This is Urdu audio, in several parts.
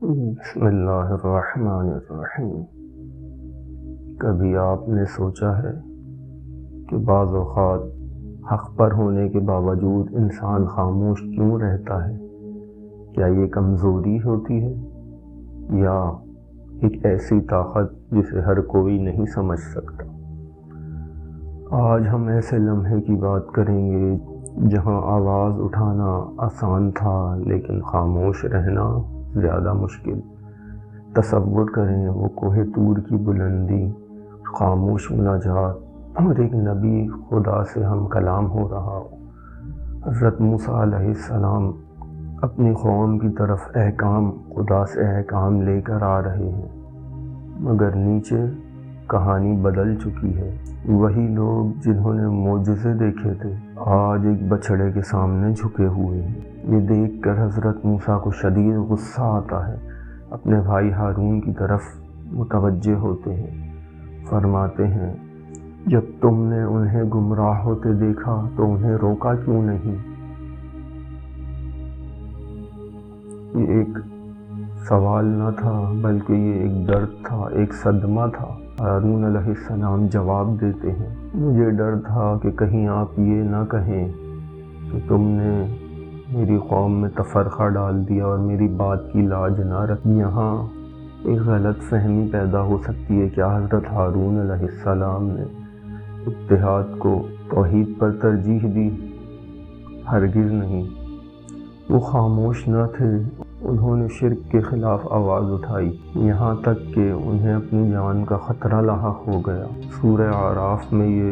بسم اللہ الرحمن الرحیم۔ کبھی آپ نے سوچا ہے کہ بعض اوقات حق پر ہونے کے باوجود انسان خاموش کیوں رہتا ہے؟ کیا یہ کمزوری ہوتی ہے یا ایک ایسی طاقت جسے ہر کوئی نہیں سمجھ سکتا؟ آج ہم ایسے لمحے کی بات کریں گے جہاں آواز اٹھانا آسان تھا لیکن خاموش رہنا زیادہ مشکل۔ تصور کریں وہ کوہ طور کی بلندی، خاموش مناجات اور ایک نبی خدا سے ہم کلام ہو رہا ہو۔ حضرت موسیٰ علیہ السلام اپنی قوم کی طرف خدا سے احکام لے کر آ رہے ہیں، مگر نیچے کہانی بدل چکی ہے۔ وہی لوگ جنہوں نے معجزے دیکھے تھے آج ایک بچھڑے کے سامنے جھکے ہوئے ہیں۔ یہ دیکھ کر حضرت موسیٰ کو شدید غصہ آتا ہے، اپنے بھائی ہارون کی طرف متوجہ ہوتے ہیں، فرماتے ہیں جب تم نے انہیں گمراہ ہوتے دیکھا تو انہیں روکا کیوں نہیں؟ یہ ایک سوال نہ تھا بلکہ یہ ایک درد تھا، ایک صدمہ تھا۔ ہارون علیہ السلام جواب دیتے ہیں، مجھے ڈر تھا کہ کہیں آپ یہ نہ کہیں کہ تم نے میری قوم میں تفرقہ ڈال دیا اور میری بات کی لاج نہ رکھی۔ یہاں ایک غلط فہمی پیدا ہو سکتی ہے، کیا حضرت ہارون علیہ السلام نے اتحاد کو توحید پر ترجیح دی؟ ہرگز نہیں۔ وہ خاموش نہ تھے، انہوں نے شرک کے خلاف آواز اٹھائی، یہاں تک کہ انہیں اپنی جان کا خطرہ لاحق ہو گیا۔ سورہ اعراف میں یہ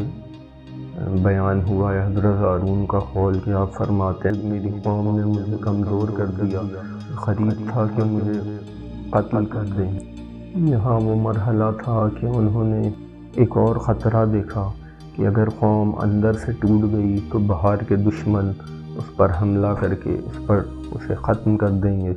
بیان ہوا ہے حضرت ہارون کا قول کہ آپ فرماتے ہیں میری قوم نے مجھے کمزور کر دیا، قریب تھا کہ مجھے قتل کر دیں۔ یہاں وہ مرحلہ تھا کہ انہوں نے ایک اور خطرہ دیکھا کہ اگر قوم اندر سے ٹوٹ گئی تو باہر کے دشمن اس پر حملہ کر کے اسے ختم کر دیں گے۔